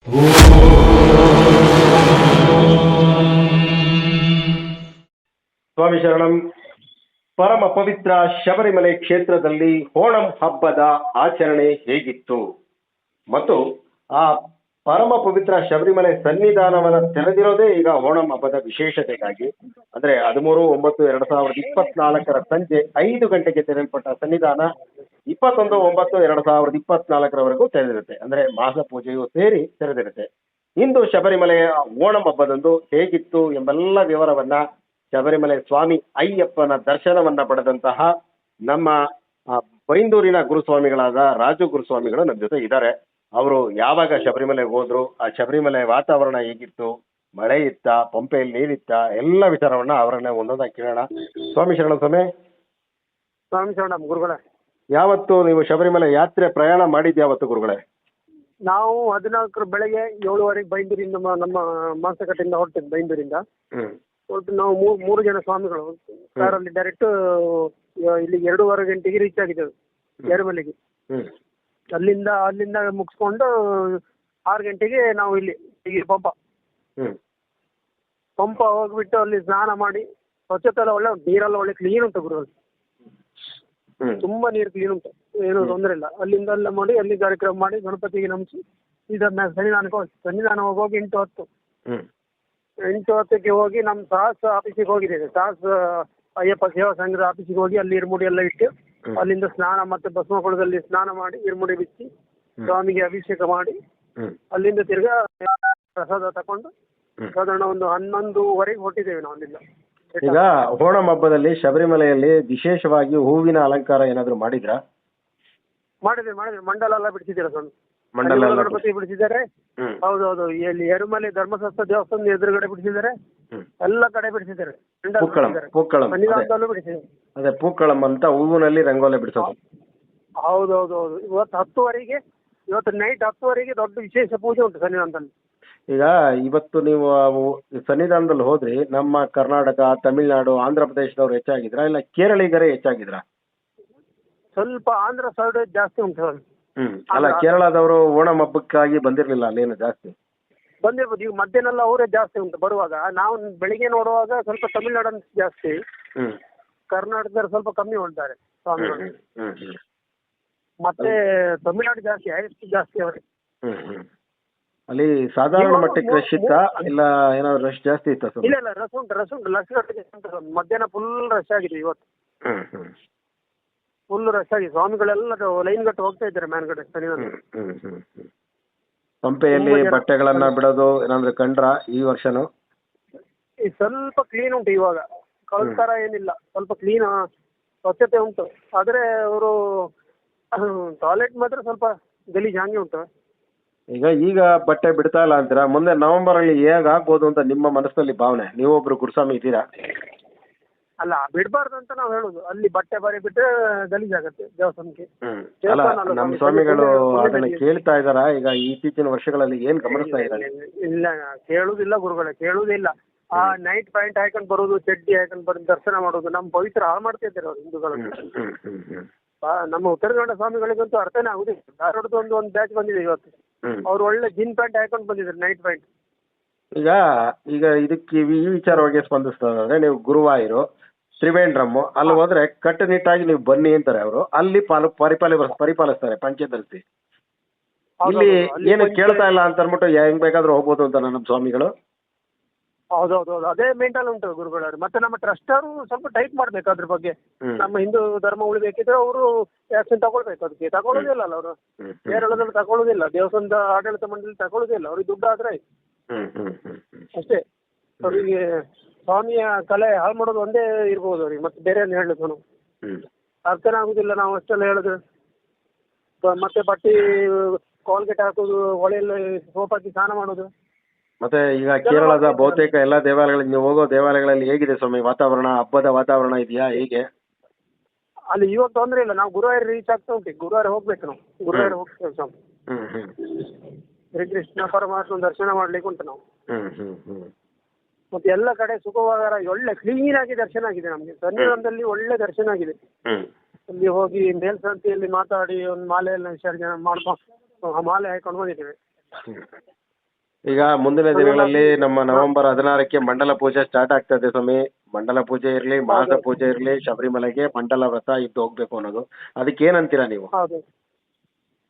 ಸ್ವಾಮಿ ಶರಣಂ. ಪರಮ ಪವಿತ್ರ ಶಬರಿಮಲೆ ಕ್ಷೇತ್ರದಲ್ಲಿ ಓಣಂ ಹಬ್ಬದ ಆಚರಣೆ ಹೇಗಿತ್ತು ಮತ್ತು ಆ ಪರಮ ಪವಿತ್ರ ಶಬರಿಮಲೆ ಸನ್ನಿಧಾನವನ್ನು ತೆರೆದಿರೋದೇ ಈಗ ಓಣಂ ಹಬ್ಬದ ವಿಶೇಷತೆಗಾಗಿ. ಅಂದ್ರೆ 13/9/2024 ಸಂಜೆ 5 ಗಂಟೆಗೆ ತೆರೆಯಲ್ಪಟ್ಟ ಸನ್ನಿಧಾನ 21/9/2024 ತೆರೆದಿರುತ್ತೆ. ಅಂದ್ರೆ ಮಾಸ ಪೂಜೆಯು ಸೇರಿ ತೆರೆದಿರುತ್ತೆ. ಇಂದು ಶಬರಿಮಲೆಯ ಓಣಂ ಹಬ್ಬದಂದು ಹೇಗಿತ್ತು ಎಂಬೆಲ್ಲ ವಿವರವನ್ನ ಶಬರಿಮಲೆ ಸ್ವಾಮಿ ಅಯ್ಯಪ್ಪನ ದರ್ಶನವನ್ನ ಪಡೆದಂತಹ ನಮ್ಮ ಬೈಂದೂರಿನ ಗುರುಸ್ವಾಮಿಗಳಾದ ರಾಜು ಗುರುಸ್ವಾಮಿಗಳು ನಮ್ಮ ಜೊತೆ ಇದ್ದಾರೆ. ಅವರು ಯಾವಾಗ ಶಬರಿಮಲೆಗೆ ಹೋದ್ರು, ಆ ಶಬರಿಮಲೆ ವಾತಾವರಣ ಹೇಗಿತ್ತು, ಮಳೆ ಇತ್ತ, ಪಂಪೆಯಲ್ಲಿ ನೀರಿತ್ತ, ಎಲ್ಲ ವಿಚಾರವನ್ನ ಅವರನ್ನೇ ಒಂದೊಂದಾಗಿ ಕೇಳೋಣ. ಸ್ವಾಮಿ ಶರಣ ಸ್ವಾಮಿ. ಸ್ವಾಮಿ ಶರಣಂ ಗುರುಗಳೇ. ಯಾವತ್ತು ನೀವು ಶಬರಿಮಲೆ ಯಾತ್ರೆ ಪ್ರಯಾಣ ಮಾಡಿದ್ದು ಯಾವತ್ತು ಗುರುಗಳೇ? ನಾವು 14 ಬೆಳಗ್ಗೆ 7:15 ಬೈಂದೂರಿಂದ ನಮ್ಮ ಮಾಸಕಟ್ಟೆಯಿಂದ ಹೊರಟಿದ್ದು. ಬೈಂದೂರಿಂದ ಹೊರಟು ನಾವು ಮೂರು ಜನ ಸ್ವಾಮಿಗಳು ಕಾರಲ್ಲಿ ಡೈರೆಕ್ಟ್ ಇಲ್ಲಿ 2:15 ಗಂಟೆಗೆ ರೀಚ್ ಆಗಿದ್ದೇವೆ ಏರಮಲೆಗೆ. ಅಲ್ಲಿಂದ ಮುಗಿಸ್ಕೊಂಡು 6 ಗಂಟೆಗೆ ನಾವು ಇಲ್ಲಿ ಪಂಪ ಹೋಗ್ಬಿಟ್ಟು ಅಲ್ಲಿ ಸ್ನಾನ ಮಾಡಿ ಸ್ವಚ್ಛತೆ ಎಲ್ಲ ಒಳ್ಳೆ ನೀರೆಲ್ಲ ಒಳ್ಳೆ ಕ್ಲೀನ್ ಉಂಟು ಗುರುಗಳು. ತುಂಬಾ ನೀರು ಕ್ಲೀನ್ ಉಂಟು, ಏನು ತೊಂದರೆ ಇಲ್ಲ. ಅಲ್ಲಿಂದ ಎಲ್ಲ ಮಾಡಿ ಅಲ್ಲಿ ಕಾರ್ಯಕ್ರಮ ಮಾಡಿ ಗಣಪತಿಗೆ ನಮಿಸಿ ಸನ್ನಿಧಾನ ಹೋಗಿ 8:10ಕ್ಕೆ ಹೋಗಿ ನಮ್ಮ ಸಾಹಸ ಆಫೀಸಿಗೆ ಹೋಗಿದ್ದೇವೆ. ಸಾಹಸ ಅಯ್ಯಪ್ಪ ಸೇವಾ ಸಂಘದ ಆಫೀಸಿಗೆ ಹೋಗಿ ಅಲ್ಲಿ ಇರುಮುಡಿ ಎಲ್ಲ ಇಟ್ಟು ಅಲ್ಲಿಂದ ಸ್ನಾನ ಮತ್ತೆ ಭಸ್ಮಕೊಳದಲ್ಲಿ ಸ್ನಾನ ಮಾಡಿ ಇರುಮುಡಿ ಬಿಚ್ಚಿ ಸ್ವಾಮಿಗೆ ಅಭಿಷೇಕ ಮಾಡಿ ಅಲ್ಲಿಂದ ತಿರ್ಗಾ ಪ್ರಸಾದ ತಕೊಂಡು ಸಾಧಾರಣ ಒಂದು 11:30 ಹೊರಟಿದ್ದೇವೆ ನಾವು ಅಲ್ಲಿಂದ. ಈಗ ಓಣಂ ಹಬ್ಬದಲ್ಲಿ ಶಬರಿಮಲೆಯಲ್ಲಿ ವಿಶೇಷವಾಗಿ ಹೂವಿನ ಅಲಂಕಾರ ಏನಾದ್ರು ಮಾಡಿದ್ರಾ? ಮಾಡಿದ್ವಿ. ಮಂಡಲ ಎಲ್ಲ ಬಿಡಿಸಿದ್ದೀರಾ ಸ್ವಾಮಿ? ಮಂಡಲ ಗಣಪತಿ ಬಿಡಿಸಿದ್ದಾರೆ. ಹೌದೌದು. ಇಲ್ಲಿ ಎರುಮಲೆ ಧರ್ಮಶಾಸ್ತ್ರ ದೇವಸ್ಥಾನದ ಎದುರುಗಡೆ ಬಿಡಿಸಿದ್ದಾರೆ, ಎಲ್ಲ ಕಡೆ ಬಿಡಿಸಿದ್ದಾರೆ. ಸನ್ನಿಧಾನದಲ್ಲೂ ಬಿಡಿಸಿದ್ದಾರೆ. ಅದೇ ಪೂಕ್ಕಳಂ ಅಂತ ಹೂವಿನಲ್ಲಿ ರಂಗೋಲಿ ಬಿಡಿಸೋದು. ಹೌದೌದು. ಇವತ್ತು ನೈಟ್ 10:30ಗೆ ದೊಡ್ಡ ವಿಶೇಷ ಪೂಜೆ ಉಂಟು ಸನ್ನಿಧಾನದಲ್ಲಿ. ಈಗ ಇವತ್ತು ನೀವು ಸನ್ನಿಧಾನದಲ್ಲಿ ಹೋದ್ರಿ, ನಮ್ಮ ಕರ್ನಾಟಕ, ತಮಿಳುನಾಡು, ಆಂಧ್ರ ಪ್ರದೇಶದವ್ರು ಹೆಚ್ಚಾಗಿದ್ರಾ ಇಲ್ಲ ಕೇರಳಿಗರೇ ಹೆಚ್ಚಾಗಿದ್ರಾ? ಸ್ವಲ್ಪ ಆಂಧ್ರ ಸೈಡ್ ಜಾಸ್ತಿ ಉಂಟು. ಅಲ್ಲ, ಕೇರಳದವರು ಓಣಂ ಹಬ್ಬಕ್ಕಾಗಿ ಬಂದಿರ್ಲಿಲ್ಲ ಅಲ್ಲೇನು ಜಾಸ್ತಿ? ಬಂದಿರ್ಬೋದು. ಈಗ ಮಧ್ಯಾಹ್ನ ಅವರೇ ಜಾಸ್ತಿ ಉಂಟು ಬರುವಾಗ. ನಾವು ಬೆಳಿಗ್ಗೆ ನೋಡುವಾಗ ಸ್ವಲ್ಪ ತಮಿಳುನಾಡು ಜಾಸ್ತಿ, ಕರ್ನಾಟಕದವ್ರು ಸ್ವಲ್ಪ ಕಮ್ಮಿ ಹೊಂಟಾರೆ ಸ್ವಾಮಿಗಳು. ಮತ್ತೆ ತಮಿಳುನಾಡು ಜಾಸ್ತಿ, ಹೈಯೆಸ್ಟ್ ಜಾಸ್ತಿ ಅವರೇ. ಅಲ್ಲಿ ಸಾಧಾರಣ ಮಟ್ಟಕ್ಕೆ ರಶ್ ಇತ್ತಾ ಇಲ್ಲ ಏನಾದ್ರು ರಶ್ ಜಾಸ್ತಿ ಇತ್ತಾ? ಇಲ್ಲ ರಶ್ ಉಂಟು. ಮಧ್ಯಾಹ್ನ ಫುಲ್ ರಶ್ ಆಗಿದೆ ಇವತ್ತು. ಫುಲ್ ರಶ್ ಆಗಿದೆ. ಸ್ವಾಮಿಗಳೆಲ್ಲ ಲೈನ್ ಗಟ್ಟು ಹೋಗ್ತಾ ಇದ್ದಾರೆ ಮೇಲ್ಗಡೆ ಸನ್ನಿಧಾನ. ಪಂಪೆಯಲ್ಲಿ ಬಟ್ಟೆಗಳನ್ನ ಬಿಡೋದು ಏನಾದ್ರು ಕಂಡ್ರ ಈ ವರ್ಷನು? ಸ್ವಲ್ಪ ಕ್ಲೀನ್ ಉಂಟು ಇವಾಗ, ಕಳ್ಸ್ತಾರ ಏನಿಲ್ಲ. ಸ್ವಲ್ಪ ಕ್ಲೀನ್ ಸ್ವಚ್ಛತೆ ಉಂಟು. ಆದ್ರೆ ಅವರು ಟಾಯ್ಲೆಟ್ ಮಾತ್ರ ಸ್ವಲ್ಪ ಗಲೀಜ್ ಹಂಗೆ ಉಂಟು. ಈಗ ಬಟ್ಟೆ ಬಿಡ್ತಾ ಇಲ್ಲ ಅಂತೀರಾ? ಮುಂದೆ ನವೆಂಬರ್ ಅಲ್ಲಿ ಹೇಗ್ ಆಗ್ಬೋದು ಅಂತ ನಿಮ್ಮ ಮನಸ್ಸಲ್ಲಿ ಭಾವನೆ? ನೀವೊಬ್ರು ಗುರುಸ್ವಾಮಿ ಇದ್ದೀರಾ. ಅಲ್ಲ, ಬಿಡಬಾರ್ದು ಅಂತ ನಾವು ಹೇಳುದು. ಅಲ್ಲಿ ಬಟ್ಟೆ ಬರಿ ಬಿಟ್ರೆ ಗಲೀಜಾಗತ್ತೆ ದೇವಸ್ಥಾನಕ್ಕೆ. ನಮ್ಮ ಸ್ವಾಮಿಗಳು ಅದನ್ನ ಕೇಳ್ತಾ ಇದಾರ ಈಗ ಇತ್ತೀಚಿನ ವರ್ಷಗಳಲ್ಲಿ? ಏನ್ ಗಮನಿಸ್ತಾ ಇದ್ದಾರೆ? ಇಲ್ಲ, ಕೇಳುದಿಲ್ಲ ಗುರುಗಳೇ, ಕೇಳುದಿಲ್ಲ. ಆ ನೈಟ್ ಪ್ಯಾಂಟ್ ಹಾಕೊಂಡು ಬರೋದು, ಚಡ್ಡಿ ಹಾಕೊಂಡು ಬರೋದು, ದರ್ಶನ ಮಾಡೋದು ನಮ್ಮ ಪವಿತ್ರ ಹಾಳು ಮಾಡ್ತಾ ಇದ್ದಾರೆ ಅವ್ರು ಹಿಂದೂಗಳು. ನಮ್ಮ ಉತ್ತರ ಕನ್ನಡ ಸ್ವಾಮಿಗಳಿಗಂತೂ ಅರ್ಥನೇ ಆಗುದಿಲ್ಲ. ಧಾರವಾಡದ ಒಂದು ಬ್ಯಾಚ್ ಬಂದಿದೆ ಇವತ್ತು. ಅವ್ರು ಒಳ್ಳೆ ಜೀನ್ ಪ್ಯಾಂಟ್ ಹಾಕೊಂಡು ಬಂದಿದ್ದಾರೆ, ನೈಟ್ ಪ್ಯಾಂಟ್. ಈಗ ಇದಕ್ಕೆ ಈ ವಿಚಾರವಾಗಿ ಸ್ಪಂದಿಸ್ತದಂದ್ರೆ, ನೀವು ಗುರುವಾಯೂರು, ತ್ರಿವೇಂದ್ರಮ್ ಅಲ್ಲಿ ಹೋದ್ರೆ ಕಟ್ಟುನಿಟ್ಟಾಗಿ ನೀವು ಬನ್ನಿ ಅಂತಾರೆ ಅವರು. ಅಲ್ಲಿ ಪರಿಪಾಲಿಸ್ತಾರೆ ಪಂಚೆ ಧರಿಸಿ. ಇಲ್ಲಿ ಏನು ಕೇಳ್ತಾ ಇಲ್ಲ ಅಂತ ಅನ್ಬಿಟ್ಟು ಹೆಂಗ್ ಬೇಕಾದ್ರೂ ಹೋಗ್ಬೋದು ಅಂತ ನಮ್ಮ ಸ್ವಾಮಿಗಳು. ಹೌದೌದು. ಅದೇ ಮೇಂಟಲ್ ಉಂಟು ಗುರುಗಳವ್ರು. ಮತ್ತೆ ನಮ್ಮ ಟ್ರಸ್ಟ್ ಅವರು ಸ್ವಲ್ಪ ಟೈಟ್ ಮಾಡ್ಬೇಕು ಅದ್ರ ಬಗ್ಗೆ. ನಮ್ಮ ಹಿಂದೂ ಧರ್ಮ ಉಳಿಬೇಕಿದ್ರೆ ಅವರು ಆಕ್ಷನ್ ತಗೊಳ್ಬೇಕು. ಅದಕ್ಕೆ ತಗೊಳ್ಳೋದಿಲ್ಲ ಅಲ್ಲ ಅವರು, ಕೇರಳದಲ್ಲಿ ತಗೊಳ್ಳೋದಿಲ್ಲ, ದೇವಸ್ಥಾನದ ಆಡಳಿತ ಮಂಡಳಿ ತಗೊಳ್ಳೋದಿಲ್ಲ. ಅವ್ರಿಗೆ ದುಡ್ಡು ಆದ್ರೆ ಅಷ್ಟೇ. ಅವರಿಗೆ ಸ್ವಾಮಿಯ ಕಲೆ ಹಾಳು ಮಾಡೋದು ಒಂದೇ ಇರ್ಬೋದು ಅವ್ರಿಗೆ, ಮತ್ತೆ ಬೇರೆ ಏನು ಹೇಳಲಿಕ್ಕೆ ನಾವು ಅರ್ಥನೇ ಆಗುದಿಲ್ಲ. ನಾವು ಅಷ್ಟೆಲ್ಲ ಹೇಳಿದ್ರೆ ಮತ್ತೆ ಬಟ್ಟೆ ಕಾಲ್ಗೆಟ್ ಹಾಕೋದು, ಹೊಳೆಯಲ್ಲಿ ಸೋಪ್ ಹಾಕಿ ಸ್ನಾನ ಮಾಡೋದು. ಮತ್ತೆ ಈಗ ಕೇರಳದ ಬಹುತೇಕ ಎಲ್ಲಾ ದೇವಾಲಯಗಳಲ್ಲಿ, ನೀವು ಹೋಗೋ ದೇವಾಲಯಗಳಲ್ಲಿ ಹೇಗಿದೆ ಸ್ವಾಮಿ ವಾತಾವರಣ? ಹಬ್ಬದ ವಾತಾವರಣ ಇದೆಯಾ ಹೇಗೆ? ಅಲ್ಲಿ ಇವಾಗ ತೊಂದರೆ ಇಲ್ಲ. ನಾವು ಗುರುವಾರ ರೀಚ್ ಆಗ್ತಾ ಉಂಟು. ಗುರುವಾರ ಹೋಗ್ಬೇಕು ನಾವು. ಗುರುವಾರ ಹೋಗ್ತೇವೆ ಸ್ವಾಮಿ. ಶ್ರೀಕೃಷ್ಣ ಪರಮಾತ್ಮ ದರ್ಶನ ಮಾಡ್ಲಿಕ್ಕೆ ಉಂಟು ನಾವು. ಮತ್ತೆ ಎಲ್ಲ ಕಡೆ ಸುಖವಾಗರ ಒಳ್ಳೆ ಕ್ಲೀನ್ ಆಗಿ ದರ್ಶನ ಆಗಿದೆ ನಮ್ಗೆ. ಸನ್ನಿಧಾನದಲ್ಲಿ ಒಳ್ಳೆ ದರ್ಶನ ಆಗಿದೆ. ಅಲ್ಲಿ ಹೋಗಿ ಮೇಲ್ಸಂತಿಯಲ್ಲಿ ಮಾತಾಡಿ ಒಂದು ಮಾಲೆ ಎಲ್ಲ ವಿಸರ್ಜನೆ ಮಾಡ್ಕೊಂಡು ಮಾಲೆ ಹಾಕೊಂಡು ಬಂದಿದ್ದೇವೆ. ಈಗ ಮುಂದಿನ ದಿನಗಳಲ್ಲಿ ನಮ್ಮ ನವೆಂಬರ್ 16ಕ್ಕೆ ಮಂಡಲ ಪೂಜೆ ಸ್ಟಾರ್ಟ್ ಆಗ್ತದೆ ಸ್ವಾಮಿ. ಮಂಡಲ ಪೂಜೆ ಇರಲಿ, ಮಾಸ ಪೂಜೆ ಇರಲಿ, ಶಬರಿಮಲೆಗೆ ಮಂಡಲ ವ್ರತ ಇದ್ದು ಹೋಗ್ಬೇಕು ಅನ್ನೋದು, ಅದಕ್ಕೆ ಏನಂತೀರಾ ನೀವು? ಹೌದು.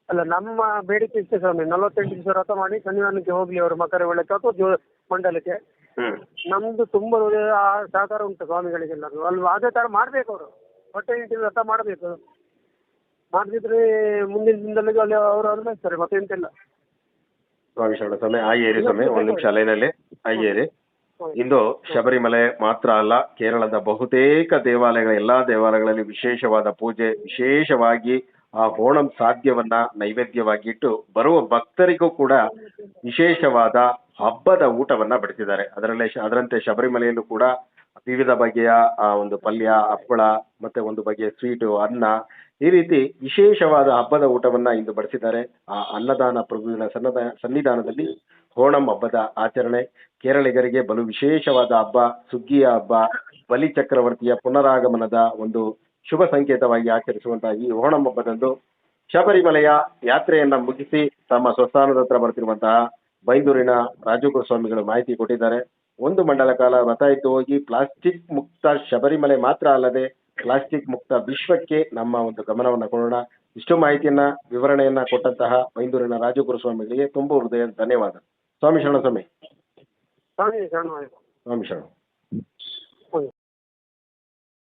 ಅಲ್ಲ, ನಮ್ಮ ಬೇಡಿಕೆ ಇಷ್ಟೇ ಸ್ವಾಮಿ, 48 ದಿವಸ ವ್ರತ ಮಾಡಿ ಸನ್ನಿಧಾನಕ್ಕೆ ಹೋಗ್ಲಿ ಅವರು, ಮಕರ ಬೆಳಕ್ಕೆ ಅಥವಾ ಮಂಡಲಕ್ಕೆ. ನಮ್ದು ತುಂಬಾ ಸಹಕಾರ ಉಂಟು ಸ್ವಾಮಿಗಳಿಗೆಲ್ಲರೂ ಅಲ್ವಾ, ಅದೇ ತರ ಮಾಡ್ಬೇಕು ಅವರು. ಹೊಟ್ಟೆ ನಿಂತಿನ ವ್ರತ ಮಾಡಬೇಕು, ಮಾಡದಿದ್ರೆ ಮುಂದಿನ ದಿನದಲ್ಲಿ ಅಲ್ಲಿ ಅವರು ಅನುಭವಿಸ್ತಾರೆ, ಮತ್ತೆ ಎಂತೆಲ್ಲ. ಸ್ವಾಮಿ ಶರಣ ಸ್ವಾಮಿ, ಆಯ್ಯೇರಿ ಸ್ವಾಮಿ, ಒಂದು ನಿಮಿಷ ಲೈನಲ್ಲಿ ಆಯ್ಯೇರಿ. ಇಂದು ಶಬರಿಮಲೆ ಮಾತ್ರ ಅಲ್ಲ, ಕೇರಳದ ಬಹುತೇಕ ದೇವಾಲಯಗಳ ಎಲ್ಲಾ ದೇವಾಲಯಗಳಲ್ಲಿ ವಿಶೇಷವಾದ ಪೂಜೆ, ವಿಶೇಷವಾಗಿ ಆ ಓಣಂ ಸಾಧ್ಯವನ್ನ ನೈವೇದ್ಯವಾಗಿ ಇಟ್ಟು ಬರುವ ಭಕ್ತರಿಗೂ ಕೂಡ ವಿಶೇಷವಾದ ಹಬ್ಬದ ಊಟವನ್ನ ಬಡಿಸಿದ್ದಾರೆ. ಅದರಂತೆ ಶಬರಿಮಲೆಯಲ್ಲೂ ಕೂಡ ವಿವಿಧ ಬಗೆಯ ಆ ಒಂದು ಪಲ್ಯ, ಹಪ್ಪಳ, ಮತ್ತೆ ಒಂದು ಬಗೆಯ ಸ್ವೀಟು, ಅನ್ನ, ಈ ರೀತಿ ವಿಶೇಷವಾದ ಹಬ್ಬದ ಊಟವನ್ನ ಇಂದು ಬಡಿಸಿದ್ದಾರೆ. ಆ ಅನ್ನದಾನ ಪ್ರಭುವಿನ ಸನ್ನಿಧಾನದಲ್ಲಿ ಓಣಂ ಹಬ್ಬದ ಆಚರಣೆ ಕೇರಳಿಗರಿಗೆ ಬಲು ವಿಶೇಷವಾದ ಹಬ್ಬ. ಸುಗ್ಗಿಯ ಹಬ್ಬ, ಬಲಿ ಚಕ್ರವರ್ತಿಯ ಪುನರಾಗಮನದ ಒಂದು ಶುಭ ಸಂಕೇತವಾಗಿ ಆಚರಿಸುವಂತಹ ಈ ಓಣಂ ಹಬ್ಬದಂದು ಶಬರಿಮಲೆಯ ಯಾತ್ರೆಯನ್ನ ಮುಗಿಸಿ ತಮ್ಮ ಸ್ವಸ್ಥಾನದ ಹತ್ರ ಬರ್ತಿರುವಂತಹ ಬೈಂದೂರಿನ ರಾಜುಗುರು ಸ್ವಾಮಿಗಳು ಮಾಹಿತಿ ಕೊಟ್ಟಿದ್ದಾರೆ. ಒಂದು ಮಂಡಲ ಕಾಲ ವ್ರತ ಇದ್ದು ಹೋಗಿ ಪ್ಲಾಸ್ಟಿಕ್ ಮುಕ್ತ ಶಬರಿಮಲೆ ಮಾತ್ರ ಅಲ್ಲದೆ ಪ್ಲಾಸ್ಟಿಕ್ ಮುಕ್ತ ವಿಶ್ವಕ್ಕೆ ನಮ್ಮ ಒಂದು ಗಮನವನ್ನು ಕೊಡೋಣ. ಇಷ್ಟು ಮಾಹಿತಿಯನ್ನ, ವಿವರಣೆಯನ್ನ ಕೊಟ್ಟಂತಹ ಬೈಂದೂರಿನ ರಾಜುಗುರು ಸ್ವಾಮಿಗಳಿಗೆ ತುಂಬ ಹೃದಯದ ಧನ್ಯವಾದ. ಸ್ವಾಮಿ ಶರಣ ಸ್ವಾಮಿ. ಸ್ವಾಮಿ ಶರಣ. ಸ್ವಾಮಿ ಶರಣ.